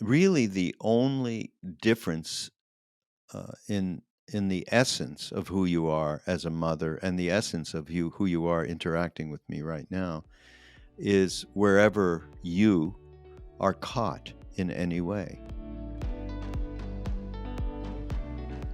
really the only difference in the essence of who you are as a mother and the essence of you who you are interacting with me right now is wherever you are caught in any way.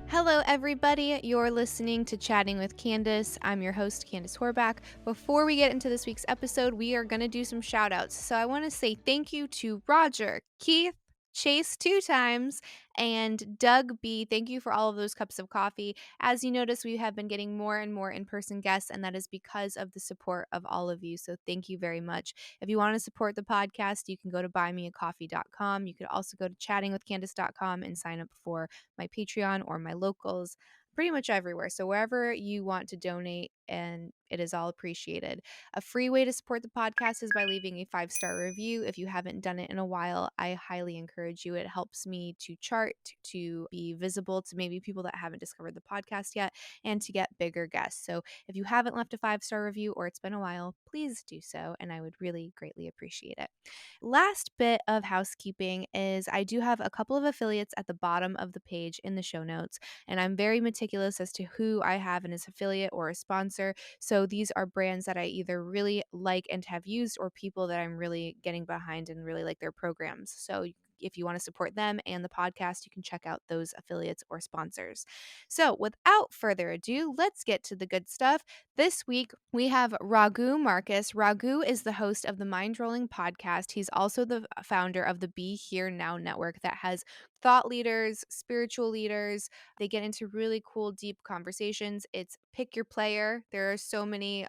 Hello, everybody. You're listening to Chatting with Candice. I'm your host, Candice Horbacz. Before we get into this week's episode, we are going to do some shout outs. So I want to say thank you to Roger, Keith, Chase 2 times, and Doug B. Thank you for all of those cups of coffee. As you notice, we have been getting more and more in person guests, and that is because of the support of all of you. So thank you very much. If you want to support the podcast, you can go to buymeacoffee.com. You could also go to chattingwithcandice.com and sign up for my Patreon or my locals, pretty much everywhere. So wherever you want to donate, and it is all appreciated. A free way to support the podcast is by leaving a 5-star review. If you haven't done it in a while, I highly encourage you. It helps me to chart, to be visible to maybe people that haven't discovered the podcast yet, and to get bigger guests. So if you haven't left a 5-star review or it's been a while, please do so, and I would really greatly appreciate it. Last bit of housekeeping is I do have a couple of affiliates at the bottom of the page in the show notes, and I'm very meticulous as to who I have in as affiliate or a sponsor. So these are brands that I either really like and have used, or people that I'm really getting behind and really like their programs. So if you want to support them and the podcast, you can check out those affiliates or sponsors. So without further ado, let's get to the good stuff. This week, we have Raghu Markus. Raghu is the host of the Mindrolling podcast. He's also the founder of the Be Here Now network that has thought leaders, spiritual leaders. They get into really cool, deep conversations. It's pick your player. There are so many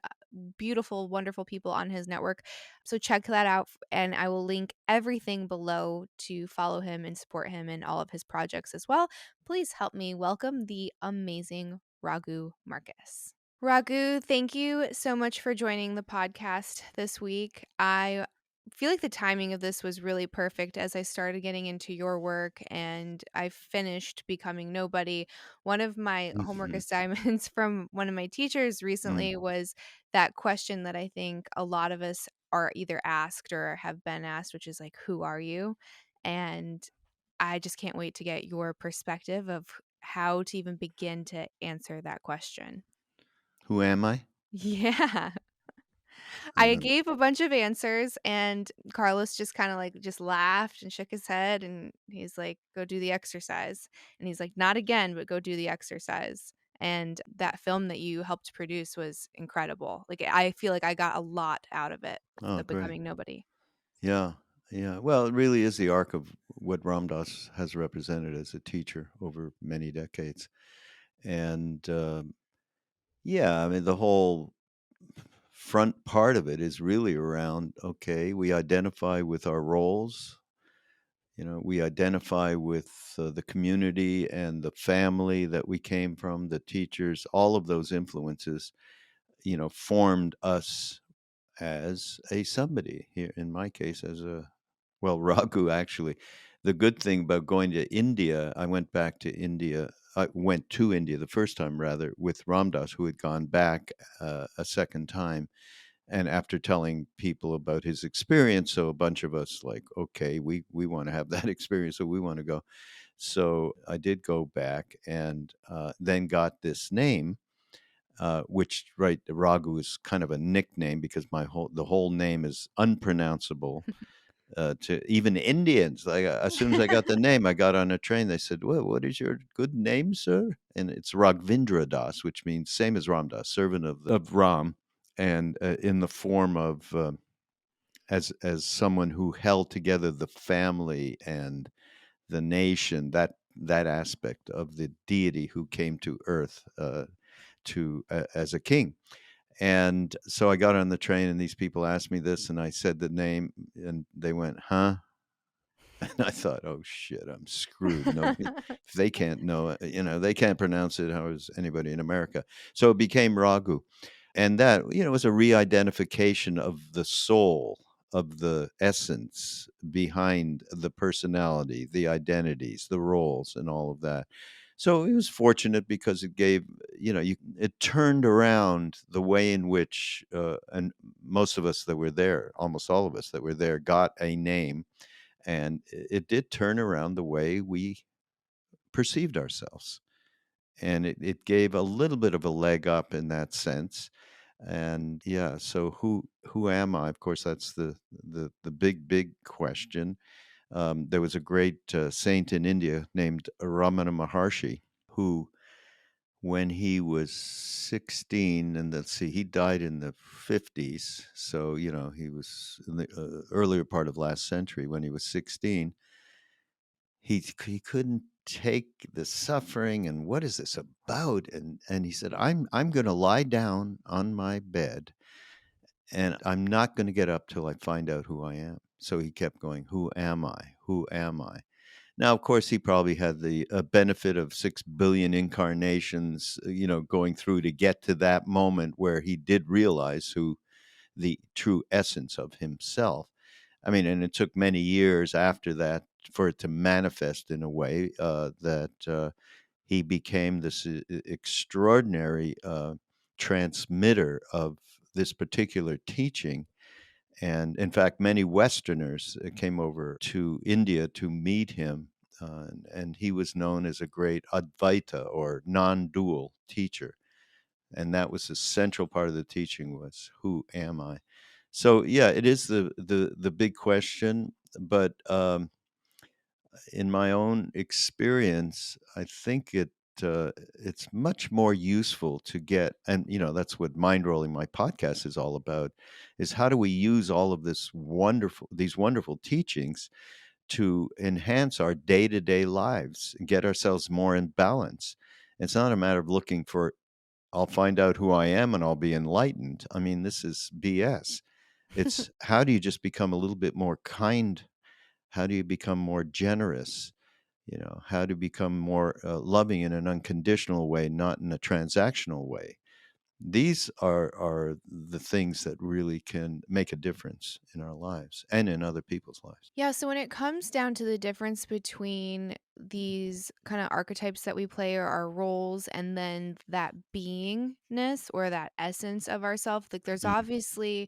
beautiful, wonderful people on his network. So check that out. And I will link everything below to follow him and support him in all of his projects as well. Please help me welcome the amazing Raghu Markus. Raghu, thank you so much for joining the podcast this week. I feel like the timing of this was really perfect as I started getting into your work and I finished becoming nobody. One of my homework Mhm. assignments from one of my teachers Mm. recently was that question that I think a lot of us are either asked or have been asked, which is like, who are you? And I just can't wait to get your perspective of how to even begin to answer that question. Who am I? Yeah. I Um, gave a bunch of answers and Carlos just kinda, like, just laughed and shook his head, and he's like, "Go do the exercise." And he's like, "Not again, but go do the exercise." And that film that you helped produce was incredible. Like, I feel like I got a lot out of it, oh, the great. Becoming Nobody. Yeah, yeah. Well, it really is the arc of what Ramdas has represented as a teacher over many decades. And yeah, I mean, the whole front part of it is really around okay, we identify with our roles. We identify with the community and the family that we came from, the teachers, all of those influences, formed us as a somebody. Here, in my case, as a, well, Raghu, actually. The good thing about going to India, I went back to India. I went to India the first time, rather, with Ramdas, who had gone back a second time. And after telling people about his experience, so a bunch of us like, okay, we want to have that experience, so we want to go. So I did go back and then got this name, which, right, Raghu is kind of a nickname because the whole name is unpronounceable to even Indians. Like as soon as I got the name, I got on a train. They said, "Well, what is your good name, sir?" And it's Raghavendra Das, which means same as Ram Das, servant of Ram, and in the form of as someone who held together the family and the nation. That aspect of the deity who came to earth to as a king. And so I got on the train, and these people asked me this, and I said the name, and they went, "Huh?" And I thought, "Oh shit, I'm screwed." Nobody, if they can't know it, they can't pronounce it. How is anybody in America? So it became Raghu, and that was a re-identification of the soul, of the essence behind the personality, the identities, the roles, and all of that. So it was fortunate because it gave, it turned around the way in which, and most of us that were there, almost all of us that were there, got a name And it did turn around the way we perceived ourselves. And it gave a little bit of a leg up in that sense. And yeah, so who am I? Of course, that's the big question. There was a great saint in India named Ramana Maharshi who, when he was 16, and let's see, he died in the 50s. So, he was in the earlier part of last century. When he was 16, he couldn't take the suffering, and what is this about? And he said, I'm going to lie down on my bed, and I'm not going to get up till I find out who I am. So he kept going, who am I? Who am I? Now, of course, he probably had the benefit of 6 billion incarnations, going through to get to that moment where he did realize who the true essence of himself. I mean, and it took many years after that for it to manifest in a way that he became this extraordinary transmitter of this particular teaching. And in fact, many Westerners came over to India to meet him. And he was known as a great Advaita or non-dual teacher. And that was the central part of the teaching was, who am I? So yeah, it is the big question. But in my own experience, I think it's much more useful to get, and that's what Mindrolling, my podcast, is all about, is how do we use all of these wonderful teachings to enhance our day-to-day lives and get ourselves more in balance. It's not a matter of looking for, I'll find out who I am and I'll be enlightened. I mean, this is BS. It's how do you just become a little bit more kind? How do you become more generous? How to become more loving in an unconditional way, not in a transactional way. These are the things that really can make a difference in our lives and in other people's lives. Yeah, so when it comes down to the difference between these kind of archetypes that we play or our roles and then that beingness or that essence of ourself, like Mm.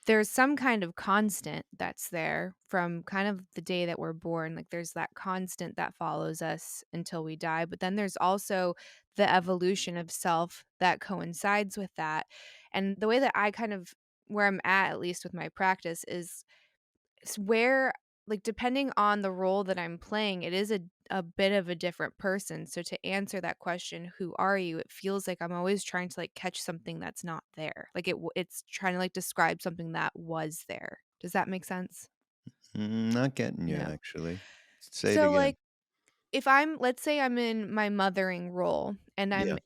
there's some kind of constant that's there from kind of the day that we're born. Like there's that constant that follows us until we die. But then there's also the evolution of self that coincides with that. And the way that I kind of where I'm at least with my practice, is where like depending on the role that I'm playing, it is a bit of a different person. So to answer that question, who are you? It feels like I'm always trying to like catch something that's not there. Like it's trying to like describe something that was there. Does that make sense? Not getting you, Yeah. actually. Say it So again. like if I'm let's say I'm in my mothering role and Yeah.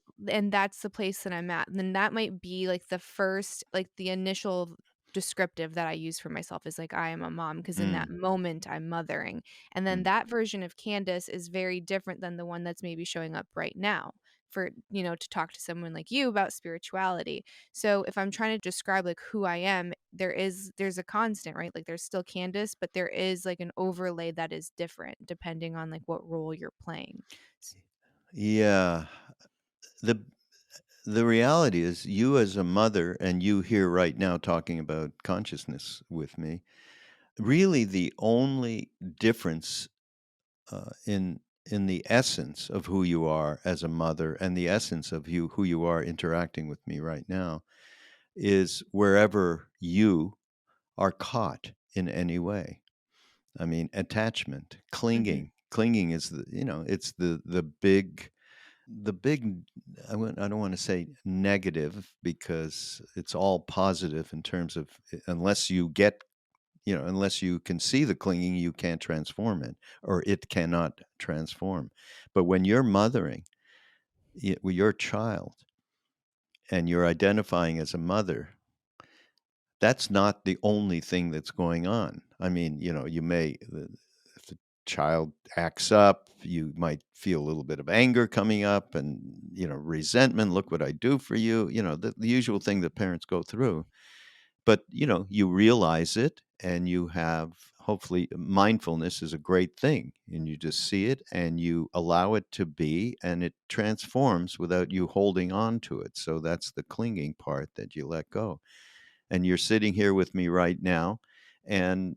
that's the place that I'm at, then that might be like the first like the initial descriptive that I use for myself is like I am a mom because in that Mm. moment I'm mothering. And then Mm. that version of Candace is very different than the one that's maybe showing up right now for to talk to someone like you about spirituality. So if I'm trying to describe like who I am, there's a constant, right? Like there's still Candace, but there is like an overlay that is different depending on like what role you're playing. S- Yeah. The the reality is, you as a mother, and you here right now talking about consciousness with me, really the only difference in the essence of who you are as a mother and the essence of you who you are interacting with me right now is wherever you are caught in any way. I mean, attachment, Mhm. clinging is it's the big, I don't want to say negative, because it's all positive in terms of, unless you get, unless you can see the clinging, you can't transform it, or it cannot transform. But when you're mothering with your child and you're identifying as a mother, that's not the only thing that's going on. I mean, if the child acts up, you might feel a little bit of anger coming up, and, resentment. Look what I do for you. The usual thing that parents go through. But, you realize it, and you have, hopefully, mindfulness is a great thing, and you just see it and you allow it to be, and it transforms without you holding on to it. So that's the clinging part that you let go. And you're sitting here with me right now, and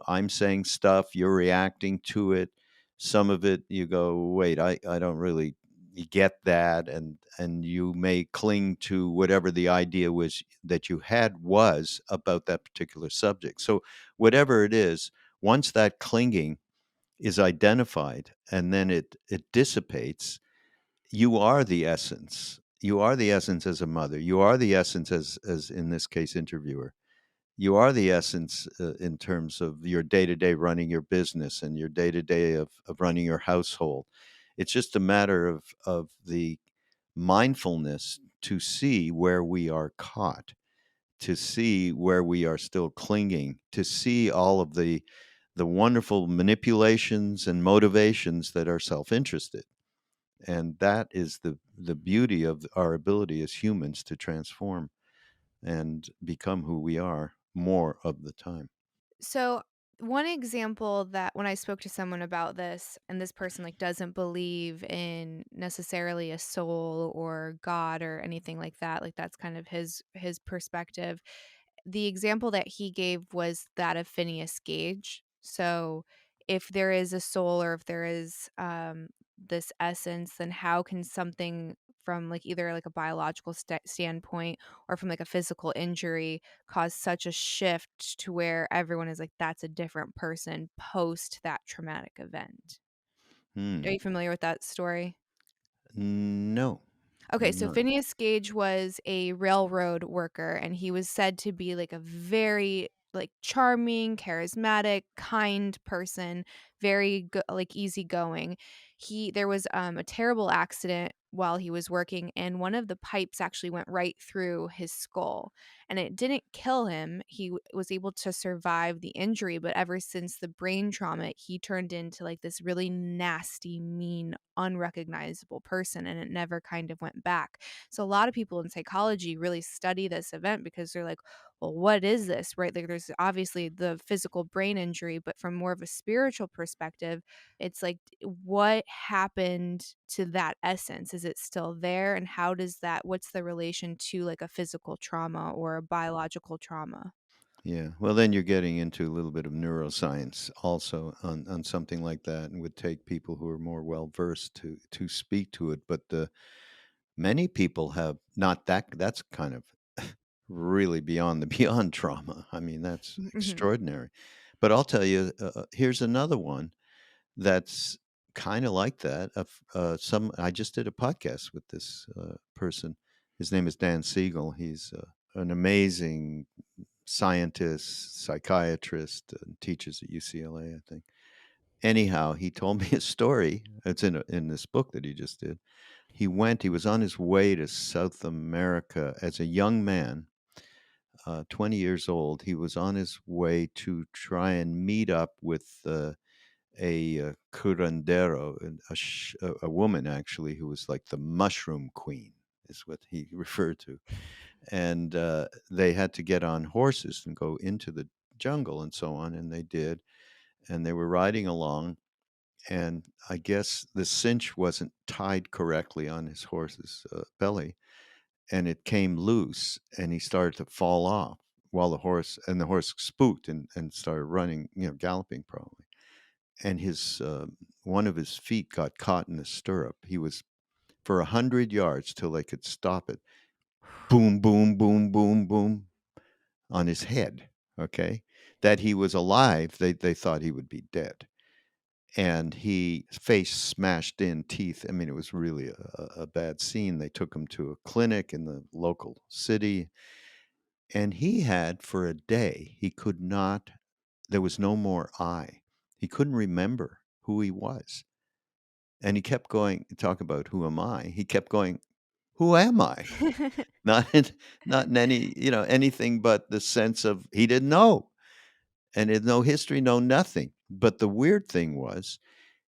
I'm saying stuff, you're reacting to it. Some of it you go, wait, I don't really get that, and you may cling to whatever the idea was that you had was about that particular subject. So whatever it is, once that clinging is identified and then it dissipates, you are the essence. You are the essence as a mother. You are the essence as in this case interviewer. You are the essence in terms of your day to day running your business and your day to day of running your household. It's just a matter of the mindfulness to see where we are caught, to see where we are still clinging, to see all of the wonderful manipulations and motivations that are self-interested. And that is the beauty of our ability as humans to transform and become who we are more of the time. So, one example that when I spoke to someone about this and this person like doesn't believe in necessarily a soul or God or anything like that, like that's kind of his perspective. The example that he gave was that of Phineas Gage. So, if there is a soul or if there is this essence, then how can something from like either like a biological standpoint or from like a physical injury cause such a shift to where everyone is like, that's a different person post that traumatic event? Are Hmm. you familiar with that story? No, Okay, I'm so not. Phineas Gage was a railroad worker, and he was said to be like a very like charming, charismatic, kind person, very like easygoing. There was a terrible accident while he was working, and one of the pipes actually went right through his skull, and it didn't kill him. He was able to survive the injury, but ever since the brain trauma, he turned into like this really nasty, mean, unrecognizable person, and it never kind of went back. So a lot of people in psychology really study this event because they're like, well, what is this? Right? Like there's obviously the physical brain injury, but from more of a spiritual perspective, it's like what happened to that essence? Is it still there? And how does that what's the relation to like a physical trauma or a biological trauma? Yeah. Well, then you're getting into a little bit of neuroscience also on something like that, and would take people who are more well versed to speak to it. But many people have not that. That's kind of really beyond the beyond trauma. I mean, that's Mhm. extraordinary. But I'll tell you, here's another one that's kind of like that. Some I just did a podcast with this person. His name is Dan Siegel. He's an amazing scientist, psychiatrist, and teaches at UCLA, I think. Anyhow, he told me a story. It's in this book that he just did. He was on his way to South America as a young man, 20 years old. He was on his way to try and meet up with a curandero, a woman actually, who was like the mushroom queen, is what he referred to. And they had to get on horses and go into the jungle and so on, and they did. And they were riding along, and I guess the cinch wasn't tied correctly on his horse's belly, and it came loose, and he started to fall off while the horse spooked and started running, galloping probably, and his one of his feet got caught in the stirrup. He was for 100 yards till they could stop it. Boom, boom, boom, boom, boom on his head. Okay, that he was alive. They thought he would be dead, and he face smashed in, teeth. I mean, it was really a bad scene. They took him to a clinic in the local city, and he had for a day he could not. There was no more I. He couldn't remember who he was. And he kept going, talk about who am I? He kept going, who am I? Not in, not in any, anything but the sense of he didn't know. And had no history, no nothing. But the weird thing was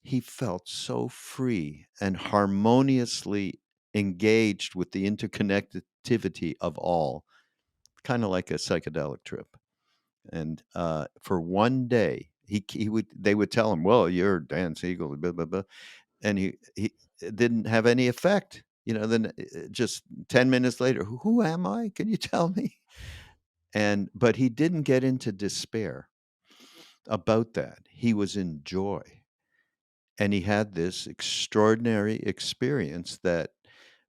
he felt so free and harmoniously engaged with the interconnectivity of all, kind of like a psychedelic trip. And for one day, he would they would tell him, "Well, you're Dan Siegel," blah blah blah, and he it didn't have any effect. Then just 10 minutes later, who am I? Can you tell me? And but he didn't get into despair. about that. He was in joy. And he had this extraordinary experience that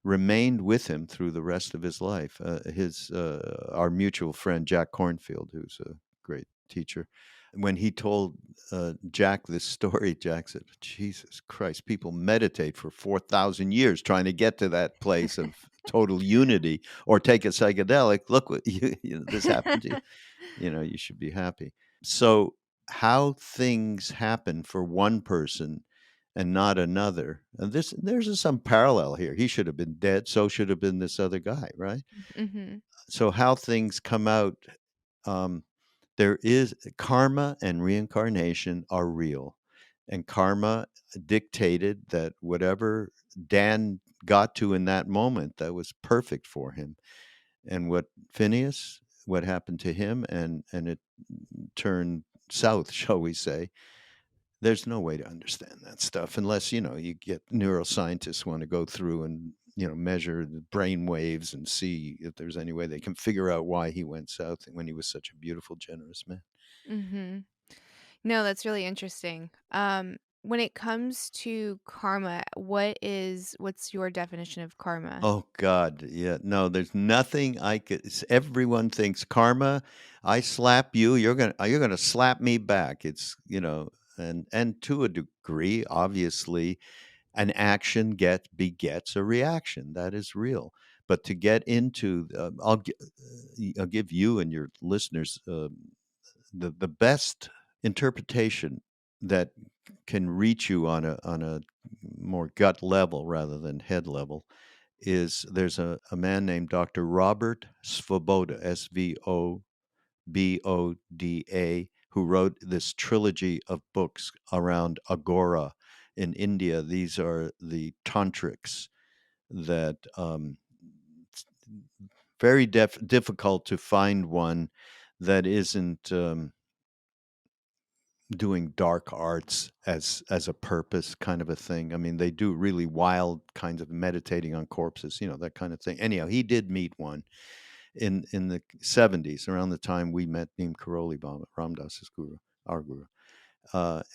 remained with him through the rest of his life. His Our mutual friend Jack Cornfield, who's a great teacher, when he told Jack this story, Jack said, "Jesus Christ, people meditate for 4,000 years trying to get to that place of total unity, or take a psychedelic. Look what this happened to you. You should be happy." So how things happen for one person and not another. And there's some parallel here. He should have been dead. So should have been this other guy, right? Mhm. So how things come out, um, there is karma and reincarnation are real, and karma dictated that whatever Dan got to in that moment, that was perfect for him. And what Phineas, what happened to him, and it turned south, shall we say, there's no way to understand that stuff unless, you get neuroscientists want to go through and, measure the brain waves and see if there's any way they can figure out why he went south when he was such a beautiful, generous man. Mhm. No, that's really interesting. When it comes to karma, what's your definition of karma? Oh God, yeah. No, there's nothing I could. Everyone thinks karma. I slap you, you're gonna slap me back. It's and to a degree, obviously, an action begets a reaction. That is real. But to get into, I'll give you and your listeners the best interpretation that can reach you on a more gut level rather than head level. Is there's a man named Dr. Robert Svoboda, Svoboda, who wrote this trilogy of books around Agora in India. These are the tantrics that very difficult to find one that isn't doing dark arts as a purpose kind of a thing. I mean, they do really wild kinds of meditating on corpses, that kind of thing. Anyhow, he did meet one in the 70s, around the time we met Neem Karoli Baba, Ramdas's guru, our guru.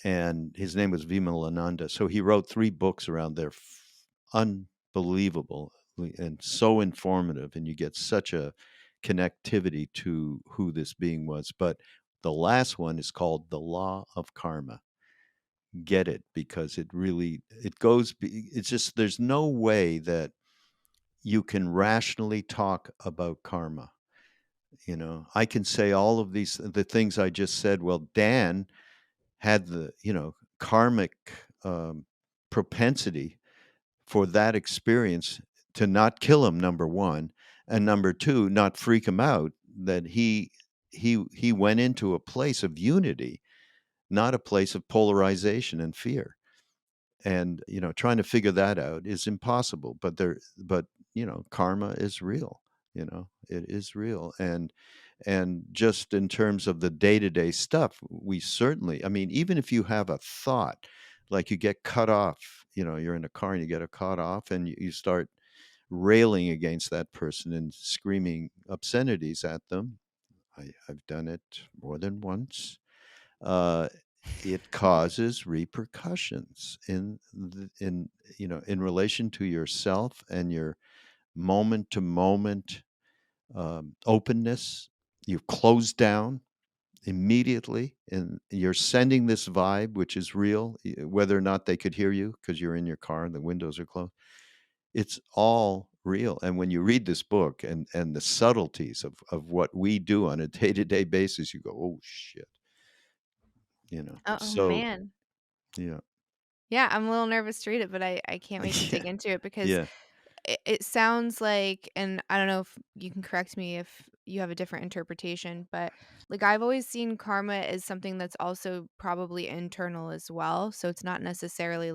And his name was Vimalananda. So he wrote three books around there, unbelievable and so informative, and you get such a connectivity to who this being was. But the last one is called The Law of Karma. Get it, because it goes. It's just there's no way that you can rationally talk about karma. I can say all of the things I just said. Well, Dan had the karmic um, propensity for that experience to not kill him, number one, and number two, not freak him out, that he went into a place of unity, not a place of polarization and fear. And trying to figure that out is impossible. But karma is real. It is real. And just in terms of the day-to-day stuff, we certainly, I mean, even if you have a thought, like you get cut off, you're in a car and you get cut off, and you start railing against that person and screaming obscenities at them. I've done it more than once. uh, it causes repercussions in relation to yourself and your moment to moment openness. You close down immediately, and you're sending this vibe, which is real, whether or not they could hear you because you're in your car and the windows are closed. It's all real. And when you read this book and the subtleties of what we do on a day-to-day basis, you go, oh shit. Oh, So man. yeah. Yeah, I'm a little nervous to read it, but I can't wait to dig Yeah, into it because yeah. it sounds like, and I don't know if you can correct me if you have a different interpretation, but like I've always seen karma as something that's also probably internal as well. So it's not necessarily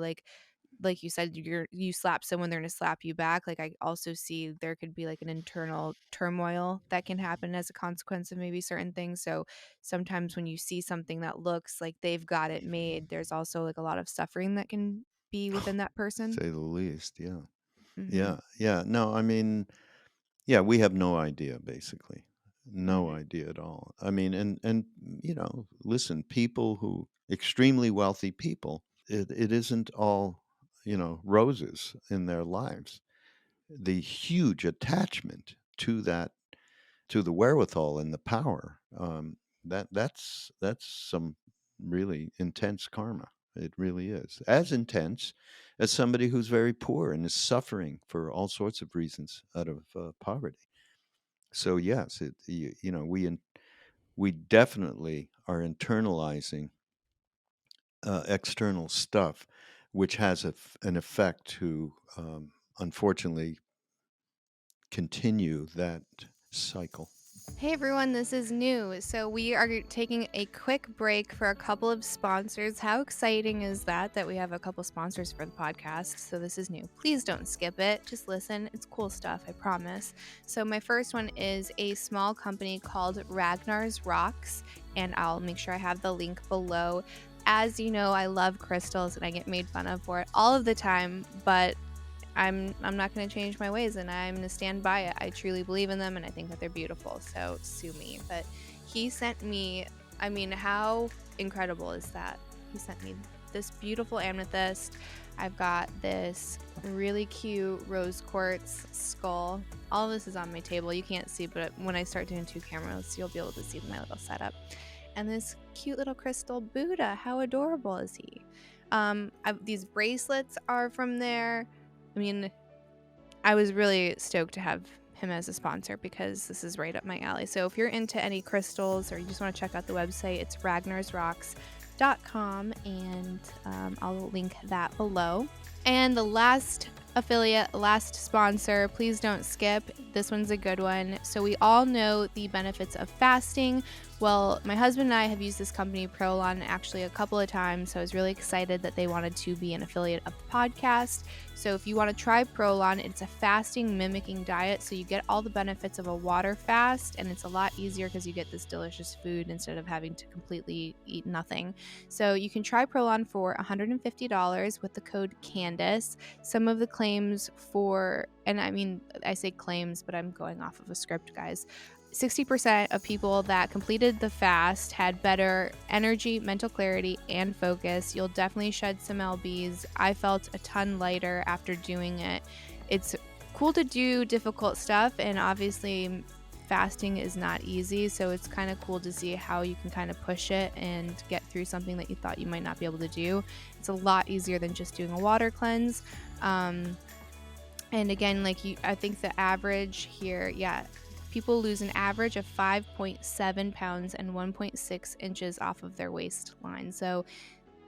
like you said, you slap someone, they're gonna slap you back. Like I also see there could be like an internal turmoil that can happen as a consequence of maybe certain things. So sometimes when you see something that looks like they've got it made, there's also like a lot of suffering that can be within that person. Say the least. Yeah. Hmm. Yeah. Yeah. No, I mean, yeah, we have no idea, basically. No Mhm. idea at all. I mean, and listen, people who extremely wealthy people, it isn't all roses in their lives. The huge attachment to that, to the wherewithal and the power, that's some really intense karma. It really is as intense as somebody who's very poor and is suffering for all sorts of reasons out of poverty. So yes, we definitely are internalizing external stuff, which has an effect to, unfortunately, continue that cycle. Hey everyone, this is new. So we are taking a quick break for a couple of sponsors. How exciting is that we have a couple sponsors for the podcast? So this is new. Please don't skip it. Just listen. It's cool stuff, I promise. So my first one is a small company called Ragnar's Rocks, and I'll make sure I have the link below. As you know, I love crystals and I get made fun of for it all of the time, but I'm not going to change my ways, and I'm going to stand by it. I truly believe in them and I think that they're beautiful. So sue me. But he sent me, I mean, how incredible is that? He sent me this beautiful amethyst. I've got this really cute rose quartz skull. All of this is on my table. You can't see, but when I start doing two cameras, you'll be able to see my little setup. And this cute little crystal Buddha. How adorable is he? These bracelets are from there. I mean, I was really stoked to have him as a sponsor because this is right up my alley. So if you're into any crystals or you just want to check out the website, it's ragnarsrocks.com, and I'll link that below. And the last affiliate, last sponsor, please don't skip. This one's a good one. So we all know the benefits of fasting. Well, my husband and I have used this company, Prolon, actually a couple of times. So I was really excited that they wanted to be an affiliate of the podcast. So if you want to try Prolon, it's a fasting mimicking diet. So you get all the benefits of a water fast, and it's a lot easier because you get this delicious food instead of having to completely eat nothing. So you can try Prolon for $150 with the code Candice. Some of the claims for, and I mean, I say claims, but I'm going off of a script, guys. 60% of people that completed the fast had better energy, mental clarity, and focus. You'll definitely shed some lbs. I felt a ton lighter after doing it. It's cool to do difficult stuff, and obviously fasting is not easy, so it's kind of cool to see how you can kind of push it and get through something that you thought you might not be able to do. It's a lot easier than just doing a water cleanse. And again, I think the average here, yeah, people lose an average of 5.7 pounds and 1.6 inches off of their waistline. So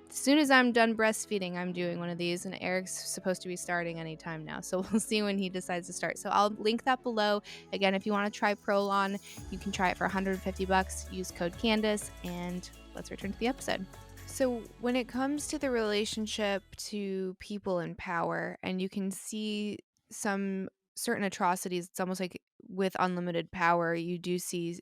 as soon as I'm done breastfeeding, I'm doing one of these, and Eric's supposed to be starting anytime now. So we'll see when he decides to start. So I'll link that below. Again, if you want to try Prolon, you can try it for $150. Use code Candice, and let's return to the episode. So when it comes to the relationship to people in power, and you can see some certain atrocities, it's almost like with unlimited power, you do see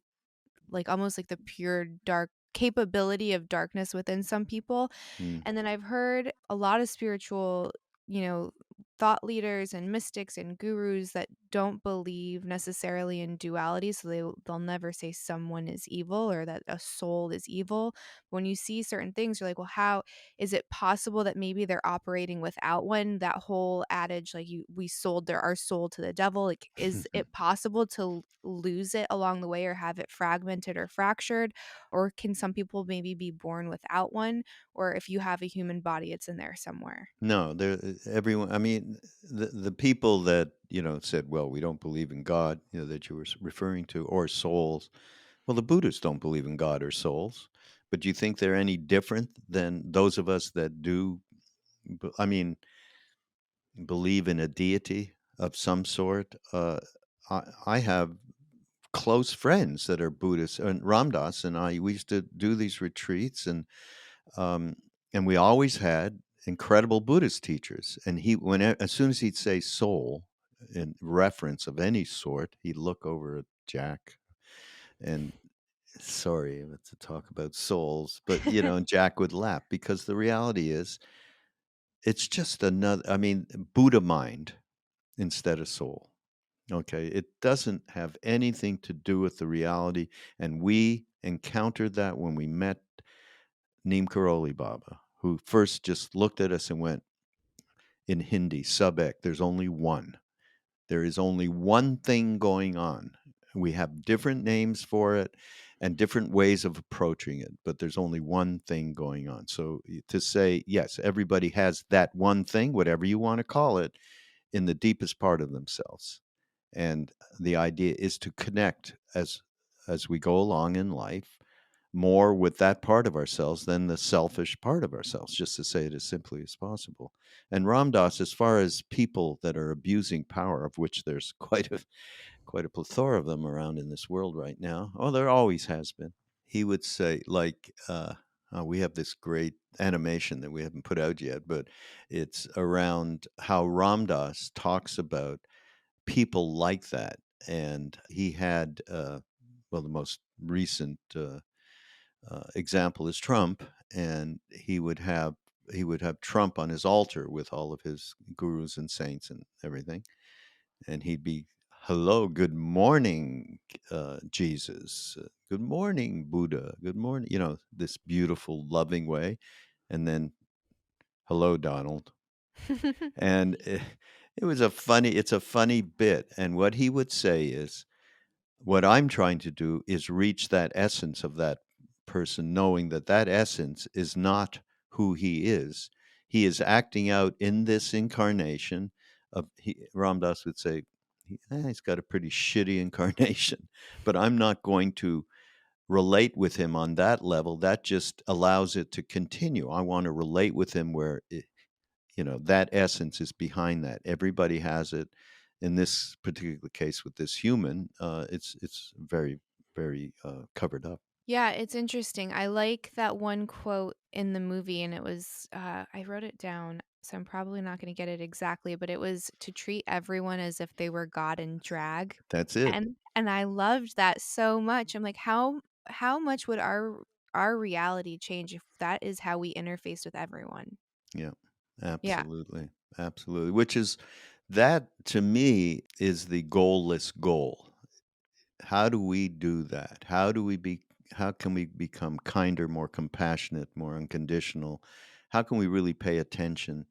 like almost like the pure dark capability of darkness within some people. Mm. And then I've heard a lot of spiritual, you know, thought leaders and mystics and gurus that don't believe necessarily in duality. So they'll never say someone is evil or that a soul is evil. When you see certain things, you're like, well, how is it possible that maybe they're operating without one? That whole adage, like we sold our soul to the devil. Like, is it possible to lose it along the way or have it fragmented or fractured? Or can some people maybe be born without one? Or if you have a human body, it's in there somewhere. No, there everyone. I mean, the people that said, "Well, we don't believe in God," that you were referring to, or souls. Well, the Buddhists don't believe in God or souls, but do you think they're any different than those of us that do? I mean, believe in a deity of some sort. I have close friends that are Buddhists, and Ramdas and I. We used to do these retreats, um, and we always had incredible Buddhist teachers. And as soon as he'd say soul in reference of any sort, he'd look over at Jack and sorry to talk about souls, but and Jack would laugh because the reality is it's just another. I mean, Buddha mind instead of soul. Okay, it doesn't have anything to do with the reality, and we encountered that when we met Neem Karoli Baba, who first just looked at us and went in Hindi, Subek, there's only one. There is only one thing going on. We have different names for it and different ways of approaching it, but there's only one thing going on. So to say, yes, everybody has that one thing, whatever you want to call it, in the deepest part of themselves. And the idea is to connect as we go along in life more with that part of ourselves than the selfish part of ourselves, just to say it as simply as possible. And Ram Dass, as far as people that are abusing power, of which there's quite a plethora of them around in this world right now. Oh, there always has been. He would say, like, we have this great animation that we haven't put out yet, but it's around how Ram Dass talks about people like that. And he had, well, the most recent example is Trump, and he would have Trump on his altar with all of his gurus and saints and everything, and he'd be, "Hello, good morning, Jesus. Good morning, Buddha. Good morning." You know, this beautiful, loving way, and then, "Hello, Donald." And it was a funny. It's a funny bit, and what he would say is, what I'm trying to do is reach that essence of that person, knowing that that essence is not who he is. He is acting out in this incarnation of, Ram Dass would say, he's got a pretty shitty incarnation, but I'm not going to relate with him on that level. That just allows it to continue. I want to relate with him where that essence is behind that. Everybody has it. In this particular case with this human, it's very very covered up. Yeah, it's interesting. I like that one quote in the movie, and it was, I wrote it down, so I'm probably not going to get it exactly, but it was to treat everyone as if they were God in drag. That's it. And I loved that so much. I'm like, how much would our reality change if that is how we interface with everyone? Yeah, Yeah. absolutely, absolutely. Which is, that to me is the goalless goal. How do we do that? How can we become kinder, more compassionate, more unconditional? How can we really pay attention,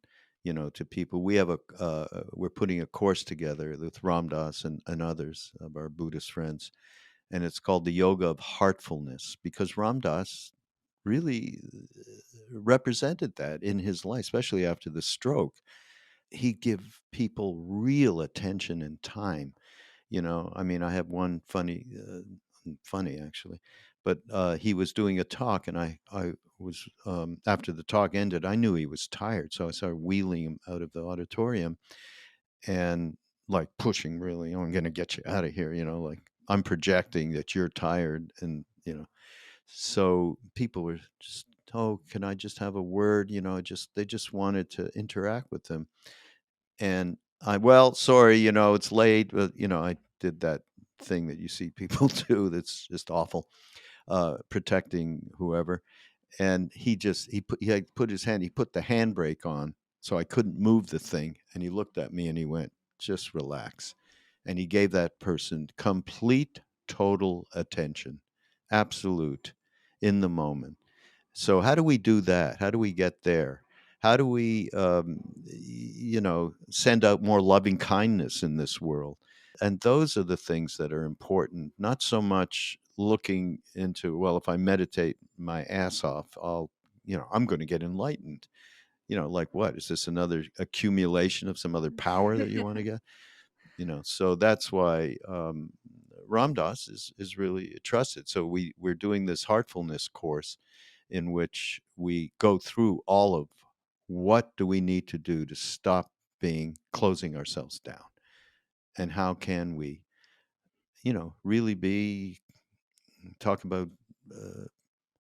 to people? We're putting a course together with Ram Dass and others of our Buddhist friends, and it's called the Yoga of Heartfulness, because Ram Dass really represented that in his life, especially after the stroke. He'd give people real attention and time. I mean, I have one funny actually, but he was doing a talk, and I was, after the talk ended, I knew he was tired, so I started wheeling him out of the auditorium and like pushing, really, "Oh, I'm going to get you out of here," like I'm projecting that you're tired, and so people were just, "Oh, can I just have a word?" Just they just wanted to interact with him, and well, sorry, it's late, but I did that thing that you see people do that's just awful, protecting whoever. And he had put his hand, he put the handbrake on, so I couldn't move the thing. And he looked at me and he went, "Just relax." And he gave that person complete, total attention, absolute, in the moment. So how do we do that? How do we get there? How do we, send out more loving kindness in this world? And those are the things that are important, not so much looking into, well, if I meditate my ass off, I'm going to get enlightened. Like what? Is this another accumulation of some other power that you want to get? So that's why Ram Dass is really trusted. So we're doing this heartfulness course in which we go through all of, what do we need to do to stop being closing ourselves down, and how can we, really be, talk about, uh,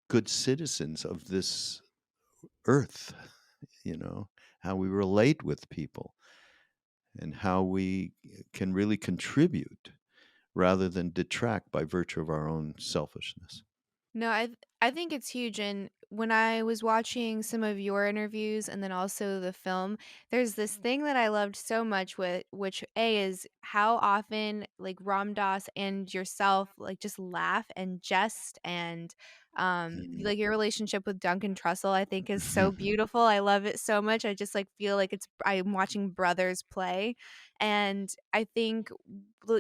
good citizens of this earth, you know how we relate with people, and how we can really contribute rather than detract by virtue of our own selfishness. No, I think it's huge, and when I was watching some of your interviews and then also the film, there's this thing that I loved so much with which A is how often, like, Ram Dass and yourself, like, just laugh and jest and, Mhm. like, your relationship with Duncan Trussell, I think, is so beautiful. I love it so much. I just, like, feel like I'm watching brothers play, and I think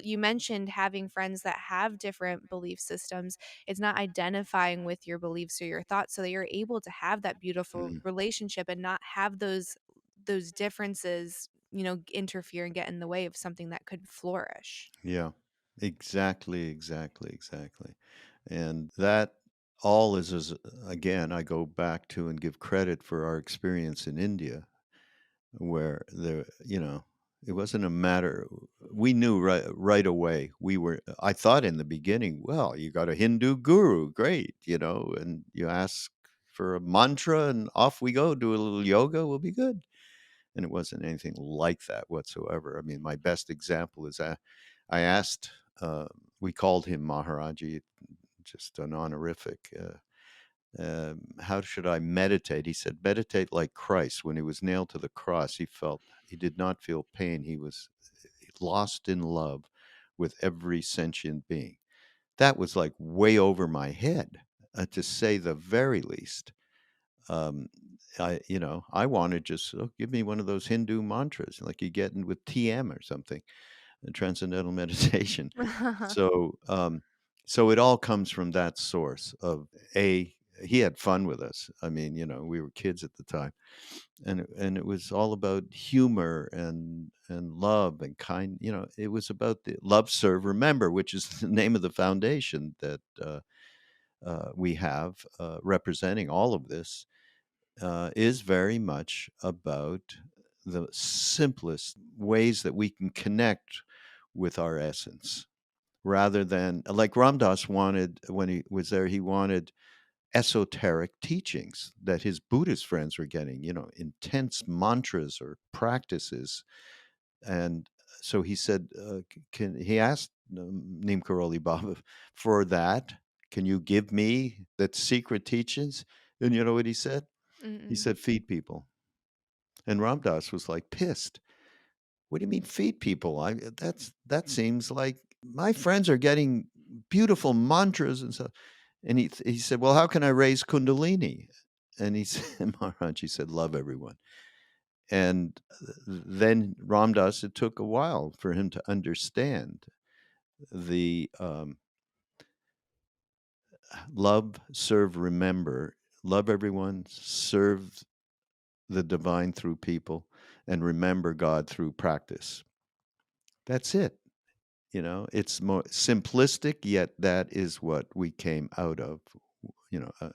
you mentioned having friends that have different belief systems. It's not identifying with your beliefs or your thoughts so that you're able to have that beautiful Mhm. relationship and not have those differences, interfere and get in the way of something that could flourish. Yeah, exactly, exactly, exactly. And that all is again, I go back to and give credit for our experience in India, where it wasn't a matter. We knew right away. I thought in the beginning, well, you got a Hindu guru, great, and you ask for a mantra, and off we go. Do a little yoga, we'll be good. And it wasn't anything like that whatsoever. I mean, my best example is I asked. We called him Maharaji, just an honorific. How should I meditate? He said, meditate like Christ. When he was nailed to the cross, he did not feel pain. He was lost in love with every sentient being. That was like way over my head, to say the very least. Um, I wanted just give me one of those Hindu mantras like you get in with TM or something, transcendental meditation. So, so it all comes from that source of a. He had fun with us. I mean, we were kids at the time, and it was all about humor and love and kind. It was about the love, serve, remember, which is the name of the foundation that we have representing all of this. Is very much about the simplest ways that we can connect with our essence rather than like Ramdas wanted when he was there, he wanted esoteric teachings that his Buddhist friends were getting, intense mantras or practices. And so he said, can he asked Neem Karoli Baba for that? Can you give me that secret teachings? And you know what he said? He Mm-mm. said, feed people. And Ramdas was like pissed. What do you mean feed people? That seems like my friends are getting beautiful mantras and so. And he said, well, how can I raise Kundalini? And he said, Maharaj, he said, love everyone. And then Ramdas, it took a while for him to understand the love, serve, remember, love everyone, serve the divine through people, and remember God through practice. That's it. It's more simplistic, yet that is what we came out of.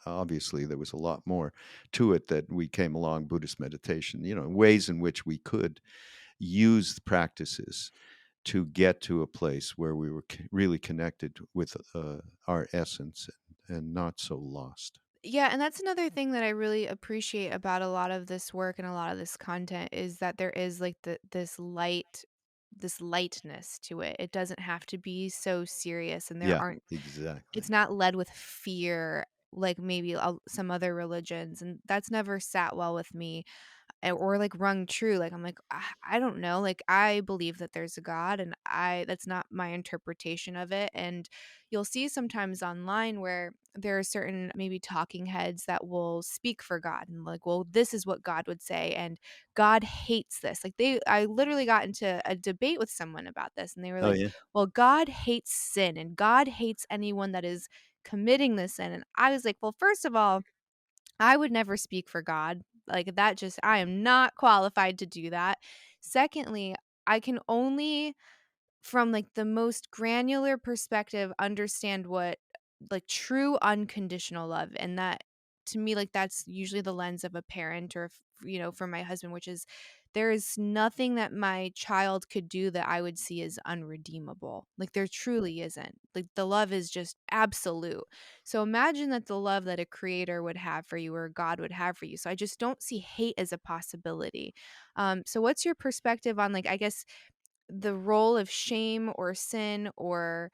Obviously, there was a lot more to it that we came along Buddhist meditation, ways in which we could use the practices to get to a place where we were really connected with our essence and not so lost. Yeah, and that's another thing that I really appreciate about a lot of this work and a lot of this content is that there is like this lightness to it. It doesn't have to be so serious and there Yeah, aren't exactly. it's not led with fear like maybe some other religions, and that's never sat well with me. Or like rung true. Like I'm like, I don't know. Like I believe that there's a God, and I that's not my interpretation of it. And you'll see sometimes online where there are certain maybe talking heads that will speak for God and like, well, this is what God would say, and God hates this. Like I literally got into a debate with someone about this, and they were Oh like, yeah. well, God hates sin, and God hates anyone that is committing this sin. And I was like, well, first of all, I would never speak for God. Like that just I am not qualified to do that. Secondly, I can only from like the most granular perspective understand what like true unconditional love, and that to me like that's usually the lens of a parent or for my husband, which is there is nothing that my child could do that I would see as unredeemable. Like there truly isn't. Like the love is just absolute. So imagine that the love that a creator would have for you or God would have for you. So I just don't see hate as a possibility. So what's your perspective on like I guess the role of shame or sin or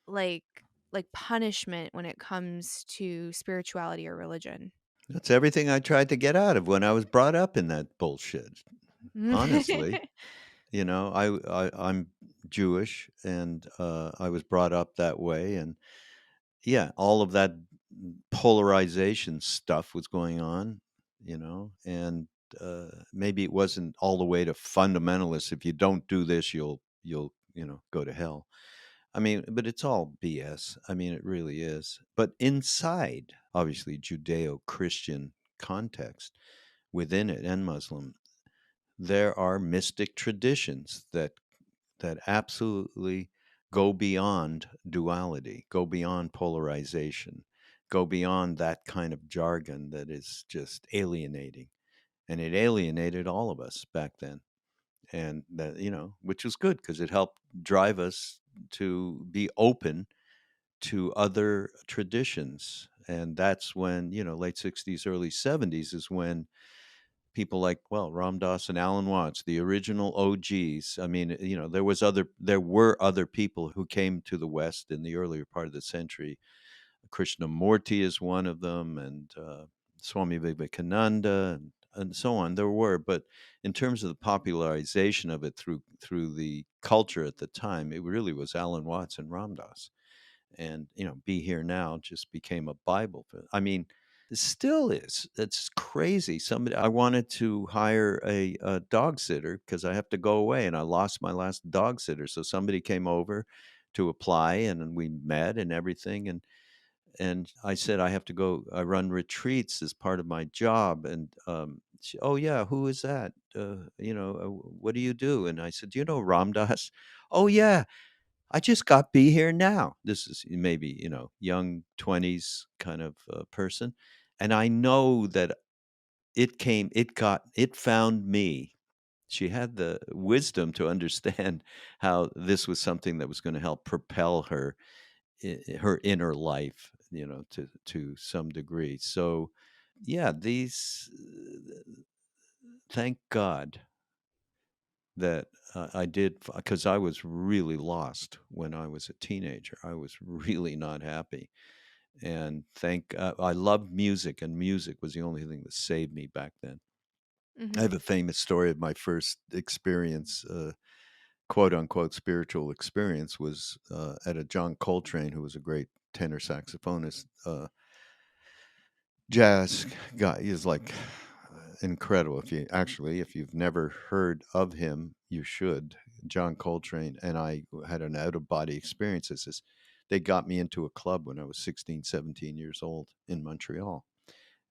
like like punishment when it comes to spirituality or religion? That's everything I tried to get out of when I was brought up in that bullshit, honestly. You know, I'm Jewish, and I was brought up that way, and yeah, all of that polarization stuff was going on, you know, and maybe it wasn't all the way to fundamentalist. If you don't do this, you'll go to hell. I mean, but it's all BS. I mean, it really is. But inside, obviously, Judeo-Christian context within it, and Muslim, there are mystic traditions that absolutely go beyond duality, go beyond polarization, go beyond that kind of jargon that is just alienating. And it alienated all of us back then. And that, which was good because it helped drive us to be open to other traditions. And that's when, late 60s, early 70s is when people like, well, Ram Dass and Alan Watts, the original OGs. I mean, there were other people who came to the West in the earlier part of the century. Krishnamurti is one of them, and Swami Vivekananda, and so on. There were, but in terms of the popularization of it through the culture at the time, it really was Alan Watts and Ram Dass. And Be Here Now just became a Bible. I mean, it still is. It's crazy. Somebody I wanted to hire a dog sitter because I have to go away, and I lost my last dog sitter. So somebody came over to apply, and then we met and everything. And I said I have to go. I run retreats as part of my job, and oh yeah, who is that? What do you do? And I said, do you know Ram Dass? Oh yeah, I just got Be Here Now. This is maybe, young 20s kind of person. And I know that it found me. She had the wisdom to understand how this was something that was going to help propel her, her inner life, to some degree. So, yeah, thank God that I did, because I was really lost when I was a teenager. I was really not happy. And I loved music, and music was the only thing that saved me back then. I Hmm. have a famous story of my first experience, quote unquote spiritual experience, was at a John Coltrane, who was a great tenor saxophonist, jazz guy. He's like incredible. If you've never heard of him, you should. John Coltrane and I had an out of body experience. They got me into a club when I was 16, 17 years old in Montreal.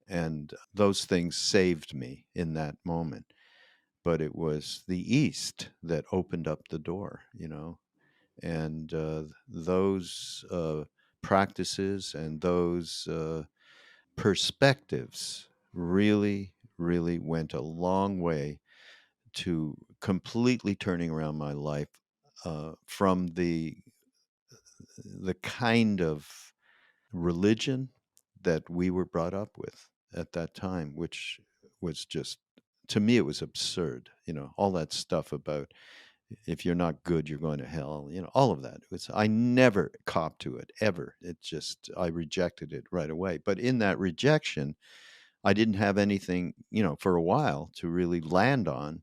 And those things saved me in that moment. But it was the East that opened up the door, and those practices and those perspectives really, really went a long way to completely turning around my life from the kind of religion that we were brought up with at that time, which was just, to me, it was absurd. All that stuff about if you're not good, you're going to hell. All of that. I never copped to it ever. I rejected it right away. But in that rejection, I didn't have anything, for a while to really land on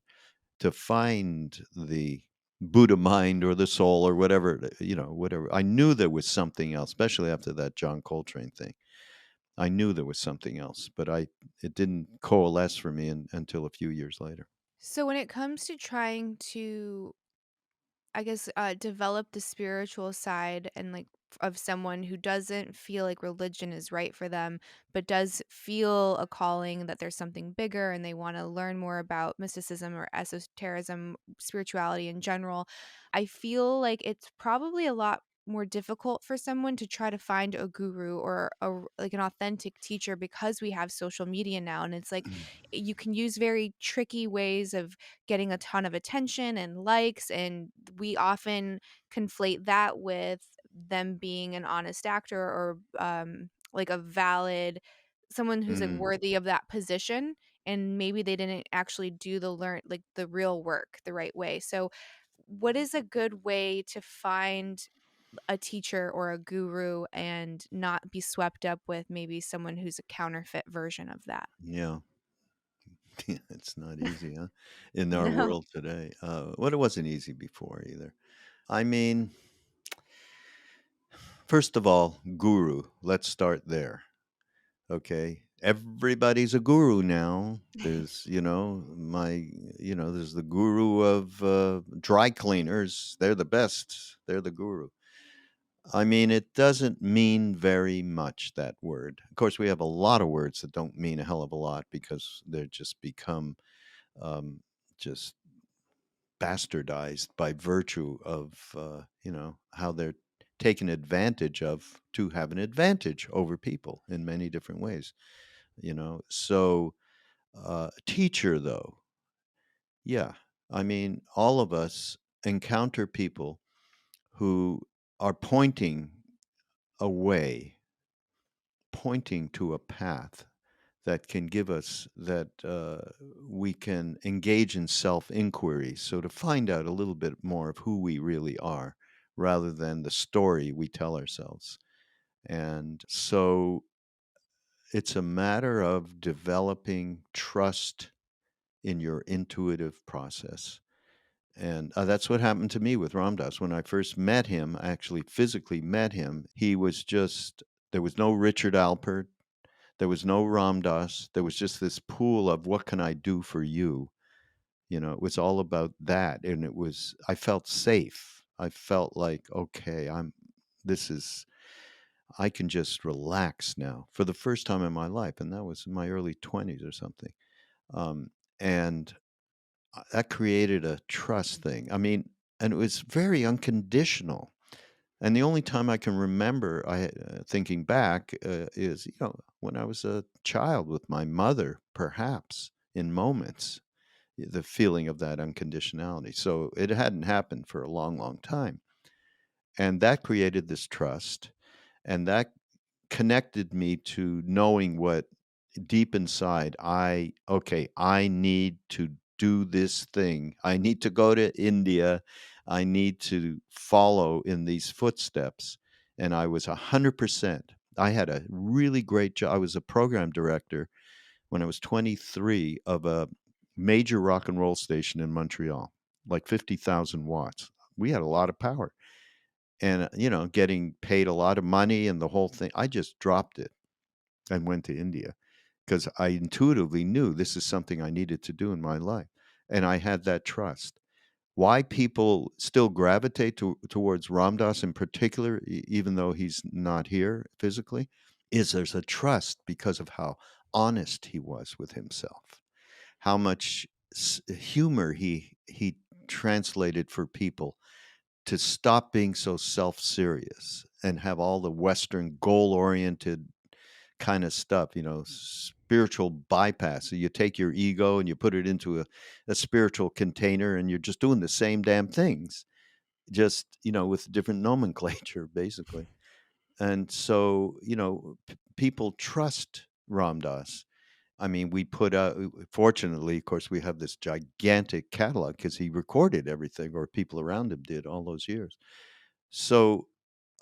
to find the Buddha mind or the soul or whatever, whatever. I knew there was something else, especially after that John Coltrane thing. I knew there was something else, but it didn't coalesce for me until a few years later. So when it comes to trying to, I guess, develop the spiritual side and like of someone who doesn't feel like religion is right for them, but does feel a calling that there's something bigger and they want to learn more about mysticism or esotericism, spirituality in general, I feel like it's probably a lot more difficult for someone to try to find a guru or like an authentic teacher because we have social media now, and it's like you can use very tricky ways of getting a ton of attention and likes, and we often conflate that with them being an honest actor or like a valid someone who's like Mm. worthy of that position, and maybe they didn't actually do the real work the right way. So what is a good way to find a teacher or a guru and not be swept up with maybe someone who's a counterfeit version of that. Yeah. It's not easy, huh? In our No. world today. Well, it wasn't easy before either. I mean, first of all, guru. Let's start there. Okay. Everybody's a guru now. There's, there's the guru of dry cleaners. They're the best. They're the guru. I mean, it doesn't mean very much, that word. Of course, we have a lot of words that don't mean a hell of a lot because they're just become um, just bastardized by virtue of, how they're taken advantage of to have an advantage over people in many different ways, So, teacher, though, yeah, I mean, all of us encounter people who are pointing a way, pointing to a path that can give us that we can engage in self inquiry. So, to find out a little bit more of who we really are rather than the story we tell ourselves. And so, it's a matter of developing trust in your intuitive process. And that's what happened to me with Ramdas. When I first met him, I actually physically met him, he was just, there was no Richard Alpert, there was no Ramdas, there was just this pool of what can I do for you? It was all about that. And I felt safe. I felt like, okay, this is, I can just relax now for the first time in my life. And that was in my early 20s or something. And that created a trust thing. I mean, and it was very unconditional. And the only time I can remember, thinking back, is when I was a child with my mother, perhaps in moments, the feeling of that unconditionality. So it hadn't happened for a long, long time, and that created this trust, and that connected me to knowing what deep inside I need to do this thing. I need to go to India. I need to follow in these footsteps. And I was 100%. I had a really great job. I was a program director when I was 23 of a major rock and roll station in Montreal, like 50,000 watts. We had a lot of power and, getting paid a lot of money and the whole thing. I just dropped it and went to India because I intuitively knew this is something I needed to do in my life. And I had that trust. Why people still gravitate towards Ramdas in particular, even though he's not here physically, is there's a trust because of how honest he was with himself, how much humor he translated for people to stop being so self-serious and have all the Western goal-oriented kind of stuff, spiritual bypass. So you take your ego and you put it into a spiritual container and you're just doing the same damn things, just, with different nomenclature, basically. And so, people trust Ram Dass. I mean, we put out, fortunately, of course, we have this gigantic catalog because he recorded everything, or people around him did all those years. So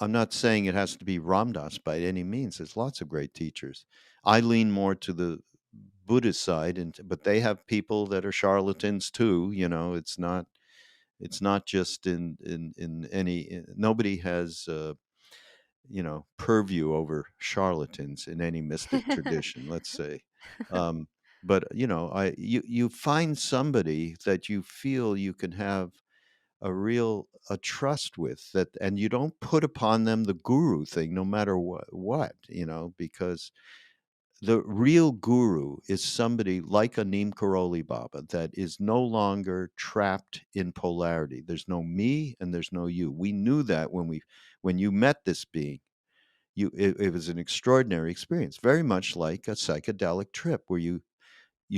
I'm not saying it has to be Ramdas by any means. There's lots of great teachers. I lean more to the Buddhist side, but they have people that are charlatans too. It's not just in any. Nobody has purview over charlatans in any mystic tradition. Let's say. Um, but you find somebody that you feel you can have a trust with, that, and you don't put upon them the guru thing no matter what, because the real guru is somebody like a Neem Karoli Baba that is no longer trapped in polarity. There's no me and there's no you. We knew that when you met this being. It was an extraordinary experience, very much like a psychedelic trip where you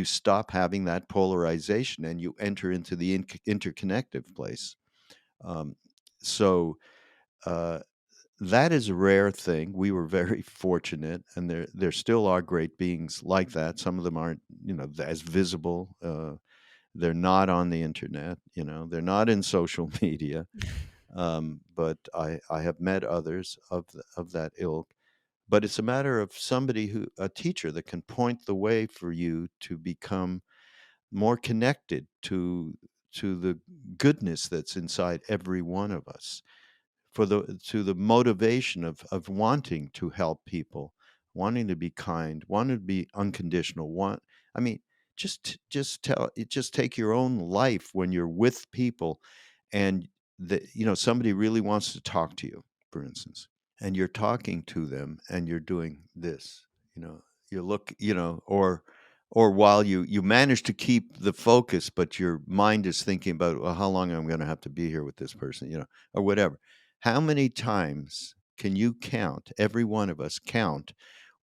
stop having that polarization and you enter into the interconnective place. um, so uh, that is a rare thing. We were very fortunate, and there still are great beings like that. Some of them aren't, as visible. They're not on the internet. They're not in social media. but I have met others of that ilk. But it's a matter of somebody who, a teacher that can point the way for you to become more connected to the goodness that's inside every one of us, for the to the motivation of wanting to help people, wanting to be kind, wanting to be unconditional. Want I mean, just take your own life when you're with people, and somebody really wants to talk to you, for instance, and you're talking to them and you're doing this, you know, you look, or while you manage to keep the focus, but your mind is thinking about, well, how long I'm going to have to be here with this person, or whatever. How many times can you count, every one of us count,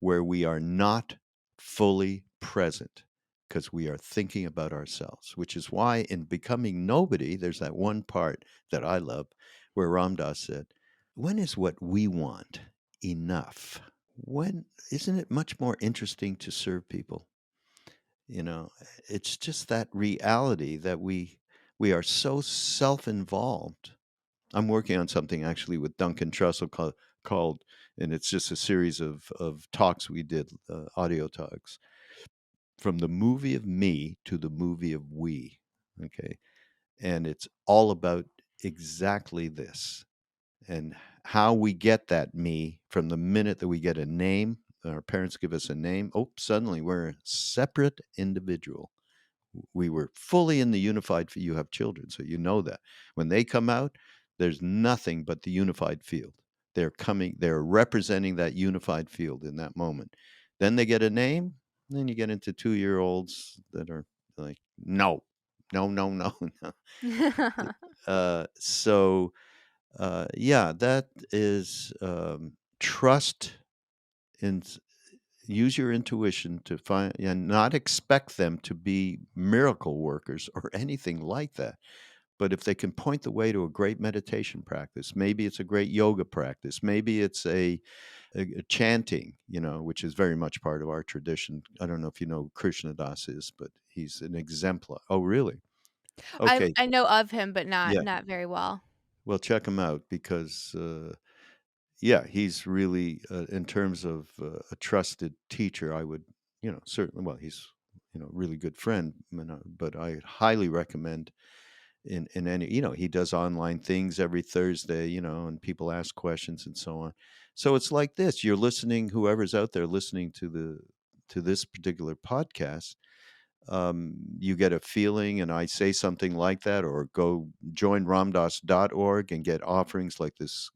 where we are not fully present because we are thinking about ourselves? Which is why in Becoming Nobody, there's that one part that I love where Ramdas said, when is what we want enough? When isn't it much more interesting to serve people? You know, it's just that reality that we are so self-involved. I'm working on something actually with Duncan Trussell called, and it's just a series of talks we did, audio talks, from the movie of me to the movie of we. Okay, and it's all about exactly this, and how we get that me from the minute that we get a name. Our parents give us a name. Oh, suddenly we're a separate individual. We were fully in the unified field. You have children, so you know that when they come out, there's nothing but the unified field. They're representing that unified field in that moment. Then they get a name, and then you get into 2-year olds that are like, no, no, no, no, no. Yeah, that is, trust in use your intuition to find and not expect them to be miracle workers or anything like that. But if they can point the way to a great meditation practice, maybe it's a great yoga practice, maybe it's a chanting, which is very much part of our tradition. I don't know if you know who Krishna Das is, but he's an exemplar. Oh, really? Okay. I know of him, but not Yeah. not very well. Well, check him out because yeah, he's really, in terms of a trusted teacher, I would, certainly, well, he's, a really good friend, but I highly recommend in any, he does online things every Thursday, and people ask questions and so on. So it's like this, you're listening, whoever's out there listening to this particular podcast, you get a feeling and I say something like that, or go join ramdas.org and get offerings like this,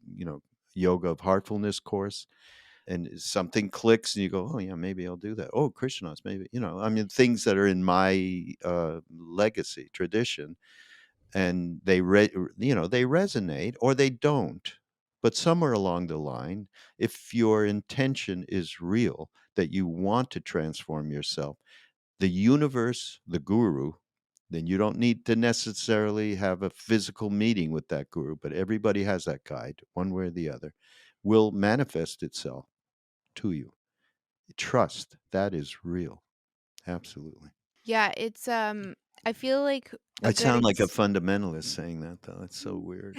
yoga of heartfulness course, and something clicks and you go, oh yeah, maybe I'll do that. Oh, Krishnas, maybe, I mean, things that are in my legacy tradition, and they resonate or they don't. But somewhere along the line, if your intention is real, that you want to transform yourself, the universe, the guru, then you don't need to necessarily have a physical meeting with that guru, but everybody has that guide, one way or the other, will manifest itself to you. Trust, that is real. Absolutely. Yeah, I feel like a I good sound like a fundamentalist saying that, though. It's so weird.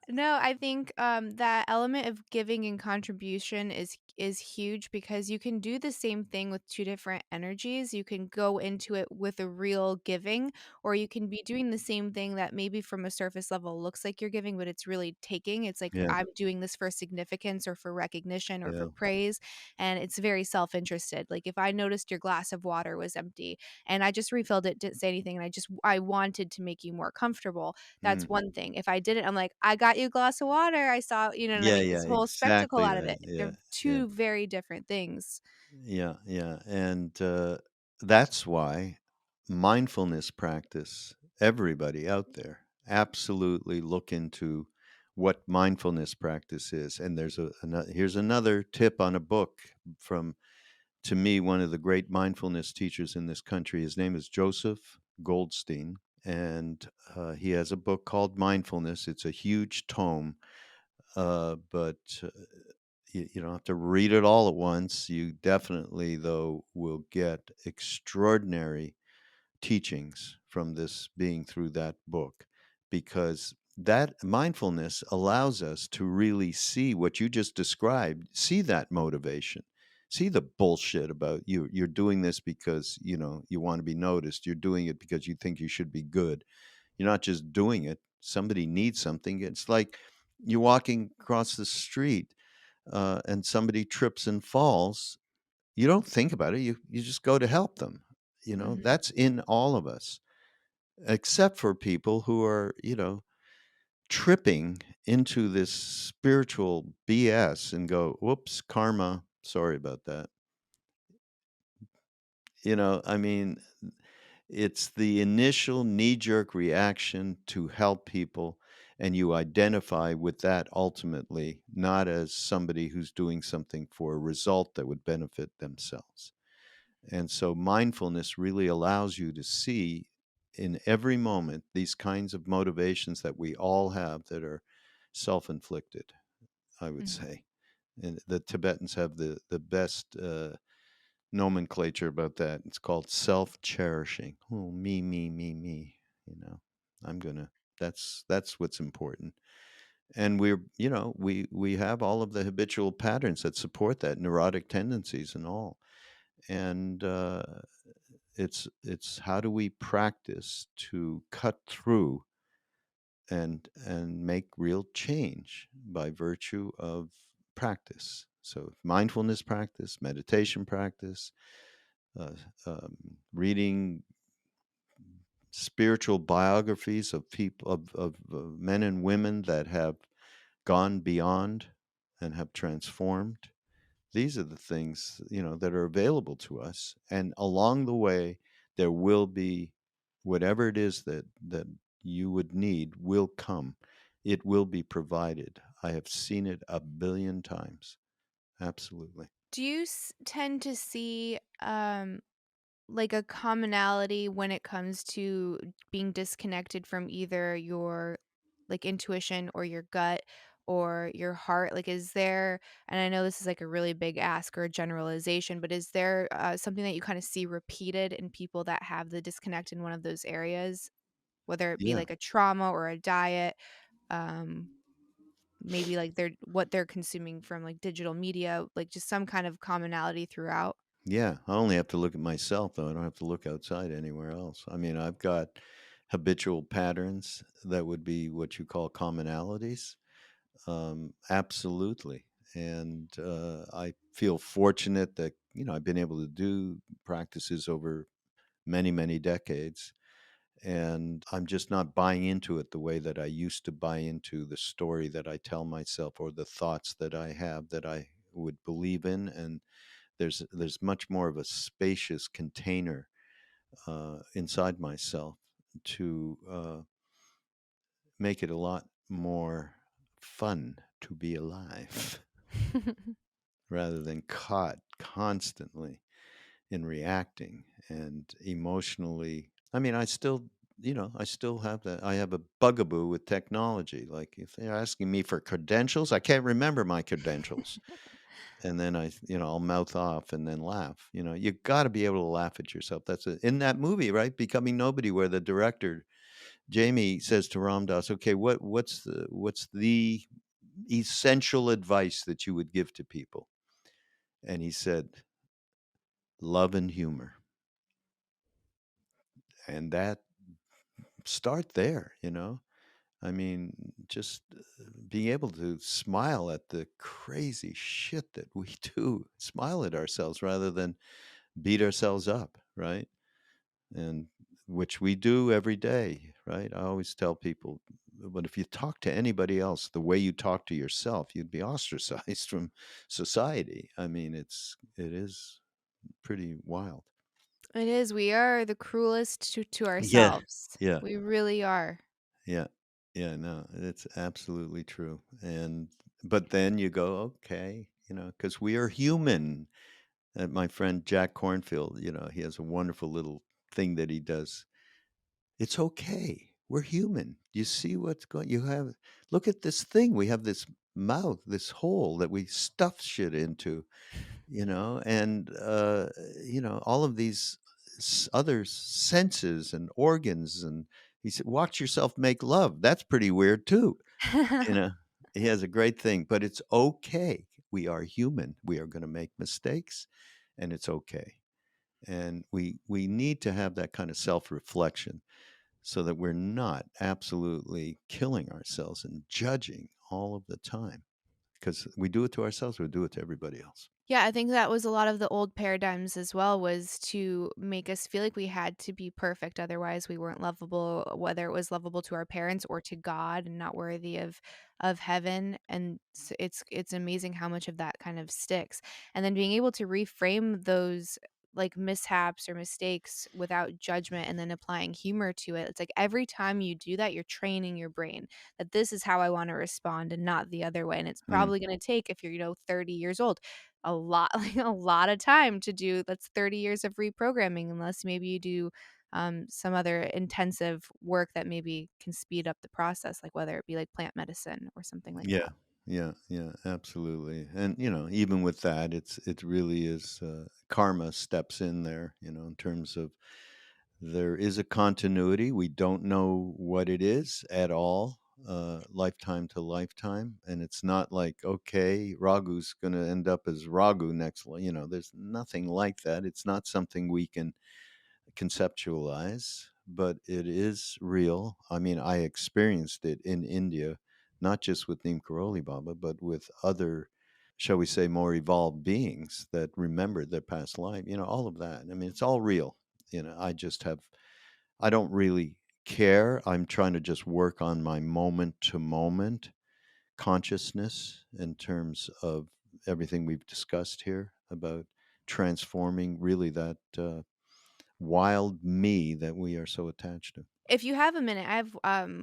No, I think that element of giving and contribution is huge because you can do the same thing with two different energies. You can go into it with a real giving, or you can be doing the same thing that maybe from a surface level looks like you're giving, but it's really taking. It's like Yeah, I'm doing this for significance or for recognition or for yeah. praise, and it's very self-interested. Like if I noticed your glass of water was empty and I just refilled it, didn't say anything, and I wanted to make you more comfortable, that's Mm. one thing. If I didn't, I'm like, "I got you a glass of water. I saw," you know what I Yeah, mean? yeah, This whole spectacle exactly out of that. it. Yeah, They're yeah. 2 very different things. Yeah, yeah. And that's why mindfulness practice, everybody out there, absolutely look into what mindfulness practice is. And here's another tip on a book from, to me, one of the great mindfulness teachers in this country. His name is Joseph Goldstein. And he has a book called Mindfulness. It's a huge tome, but you don't have to read it all at once. You definitely, though, will get extraordinary teachings from this being through that book. because that mindfulness allows us to really see what you just described, see that motivation, see the bullshit about you're doing this because, you want to be noticed, you're doing it because you think you should be good. You're not just doing it, somebody needs something. It's like you're walking across the street, and somebody trips and falls. You don't think about it, you just go to help them. Mhm. That's in all of us, except for people who are, tripping into this spiritual BS and go, whoops, karma, sorry about that. I mean, it's the initial knee jerk reaction to help people, and you identify with that ultimately, not as somebody who's doing something for a result that would benefit themselves. And so mindfulness really allows you to see in every moment these kinds of motivations that we all have that are self inflicted, I would Mhm. say. And the Tibetans have the best nomenclature about that. It's called self cherishing. Oh, me, me. You know, I'm gonna. That's what's important. And we have all of the habitual patterns that support that, neurotic tendencies and all. And it's how do we practice to cut through and make real change by virtue of practice. So mindfulness practice, meditation practice, uh, um, reading spiritual biographies of people of men and women that have gone beyond and have transformed. These are the things, that are available to us, and along the way there will be whatever it is that you would need will come. It will be provided. I have seen it a billion times. Absolutely. Do you tend to see like a commonality when it comes to being disconnected from either your like intuition or your gut or your heart? Like, is there, and I know this is like a really big ask or a generalization, but is there something that you kind of see repeated in people that have the disconnect in one of those areas, whether it be Yeah. like a trauma or a diet? Um, Maybe like what they're consuming from like digital media, like just some kind of commonality throughout. Yeah, I only have to look at myself, though. I don't have to look outside anywhere else. I mean, I've got habitual patterns that would be what you call commonalities. Absolutely. And I feel fortunate that, I've been able to do practices over many, many decades. And I'm just not buying into it the way that I used to buy into the story that I tell myself or the thoughts that I have that I would believe in. And there's much more of a spacious container inside myself to make it a lot more fun to be alive rather than caught constantly in reacting and emotionally. I mean, I still have that. I have a bugaboo with technology. Like if they're asking me for credentials, I can't remember my credentials. And then I'll mouth off and then laugh. You got to be able to laugh at yourself. In that movie, right? Becoming Nobody, where the director Jamie says to Ramdas, "Okay, what's the essential advice that you would give to people?" And he said, "Love and humor." And that start there. I mean, just being able to smile at the crazy shit that we do, smile at ourselves rather than beat ourselves up, right? And which we do every day, right? I always tell people, but if you talk to anybody else the way you talk to yourself, you'd be ostracized from society. I mean, it is pretty wild. It is. We are the cruelest to Yeah, ourselves. yeah, We really are. yeah, yeah. No, it's absolutely true. And but then you go, okay, because we are human. My friend Jack Cornfield, he has a wonderful little thing that he does. It's okay. We're human. You see what's going you have look at this thing. We have this mouth, this hole that we stuff shit into, and all of these other senses and organs and He said, "Watch yourself make love. That's pretty weird too." You know, he has a great thing, but it's okay. We are human. We are going to make mistakes, and it's okay. And we need to have that kind of self-reflection so that we're not absolutely killing ourselves and judging all of the time, because we do it to ourselves, we do it to everybody else. Yeah, I think that was a lot of the old paradigms as well, was to make us feel like we had to be perfect, otherwise we weren't lovable, whether it was lovable to our parents or to God and not worthy of heaven. And it's amazing how much of that kind of sticks. And then being able to reframe those like mishaps or mistakes without judgment and then applying humor to it. It's like every time you do that, you're training your brain that this is how I want to respond and not the other way. And it's Mm, probably going to take, if you're, 30 years old, a lot like, a lot of time to do. That's 30 years of reprogramming, unless maybe you do, some other intensive work that maybe can speed up the process, like whether it be like plant medicine or something like yeah, that. yeah, absolutely. And even with that, it really is, karma steps in there, in terms of there is a continuity. We don't know what it is at all, lifetime to lifetime. And it's not like, okay, Ragu's going to end up as Ragu next. There's nothing like that. It's not something we can conceptualize, but it is real. I mean, I experienced it in India, not just with Neem Karoli Baba, but with other, shall we say, more evolved beings that remembered their past life, all of that. I mean, it's all real. I don't really care. I'm trying to just work on my moment to moment consciousness in terms of everything we've discussed here about transforming really that wild me that we are so attached to. If you have a minute, I have,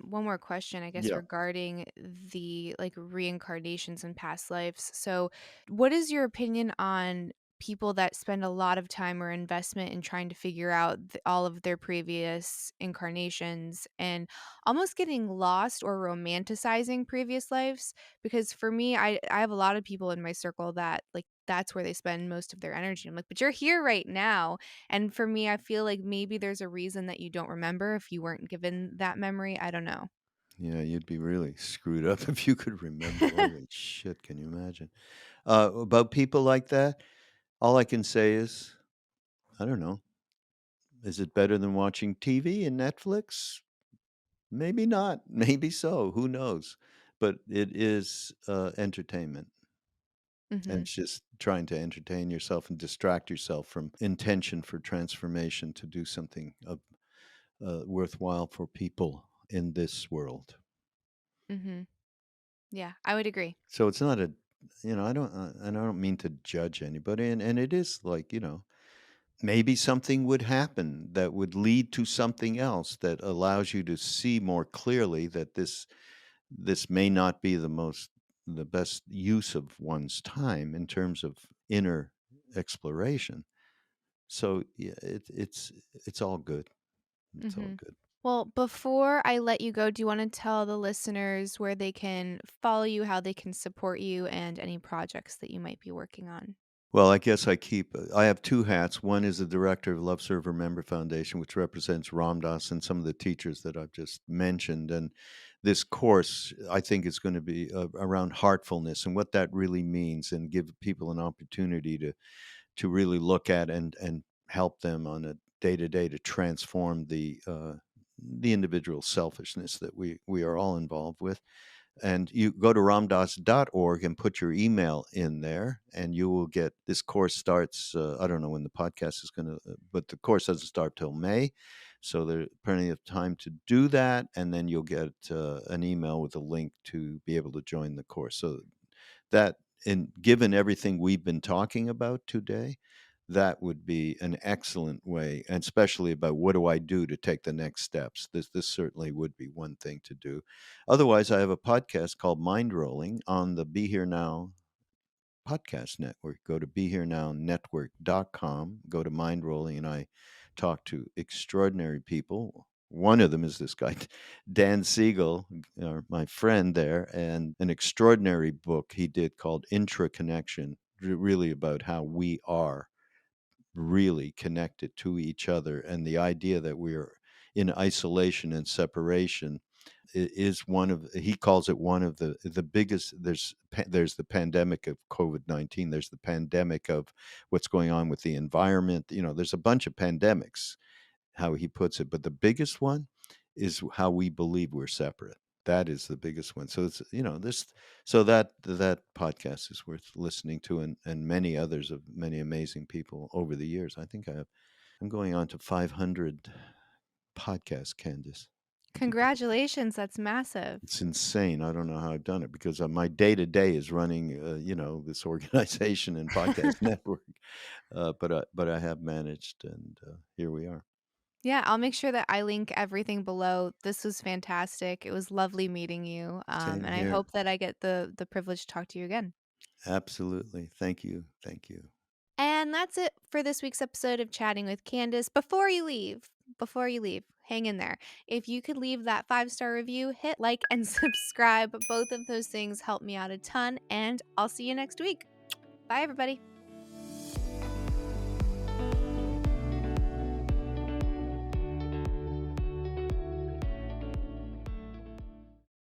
one more question, I guess, Yeah. regarding the, like, reincarnations and past lives. So, what is your opinion on people that spend a lot of time or investment in trying to figure out all of their previous incarnations and almost getting lost or romanticizing previous lives? Because for me, I have a lot of people in my circle that, like, that's where they spend most of their energy. I'm like, but you're here right now. And for me, I feel like maybe there's a reason that you don't remember if you weren't given that memory. I don't know. Yeah, you'd be really screwed up if you could remember. Holy shit, can you imagine? About people like that, all I can say is, I don't know. Is it better than watching TV and Netflix? Maybe not. Maybe so. Who knows? But it is entertainment. And Mhm. it's just trying to entertain yourself and distract yourself from intention for transformation to do something worthwhile for people in this world. Mhm. Yeah, I would agree. So it's not a, I don't mean to judge anybody, and it is like, maybe something would happen that would lead to something else that allows you to see more clearly that this may not be the best use of one's time in terms of inner exploration. So yeah, it's all good. It's all Mhm. good. Well, before I let you go, do you wanna tell the listeners where they can follow you, how they can support you, and any projects that you might be working on? Well, I guess I have two hats. One is the director of Love Serve Member Foundation, which represents Ram Dass and some of the teachers that I've just mentioned. And this course, I think, is going to be around heartfulness and what that really means, and give people an opportunity to really look at and help them on a day to day to transform the individual selfishness that we are all involved with. And you go to ramdas.org and put your email in there, and you will get this course starts. I don't know when the podcast is going to, but the course doesn't start till May. So there's plenty of time to do that. And then you'll get an email with a link to be able to join the course. So that, and given everything we've been talking about today, that would be an excellent way, and especially about what do I do to take the next steps. This certainly would be one thing to do. Otherwise, I have a podcast called Mindrolling on the Be Here Now podcast network. Go to BeHereNowNetwork.com, go to Mindrolling, and I talk to extraordinary people. One of them is this guy, Dan Siegel, my friend there, and an extraordinary book he did called Intraconnection, really about how we are really connected to each other, and the idea that we're in isolation and separation is one of, he calls it one of the biggest. There's the pandemic of COVID-19, there's the pandemic of what's going on with the environment, there's a bunch of pandemics, how he puts it, but the biggest one is how we believe we're separate. That is the biggest one. So it's, this, so that podcast is worth listening to, and many others of many amazing people over the years. I think I'm going on to 500 podcasts, Candice. I think Congratulations, that's massive. it's insane. I don't know how I've done it, because my day to day is running, this organization and podcast network. But I have managed, and here we are. Yeah, I'll make sure that I link everything below. This was fantastic. It was lovely meeting you, Same and I here. hope that I get the privilege to talk to you again. Absolutely. Thank you. Thank you. And that's it for this week's episode of Chatting with Candace. Before you leave, hang in there. If you could leave that 5-star review, hit like and subscribe. Both of those things help me out a ton, and I'll see you next week. Bye, everybody.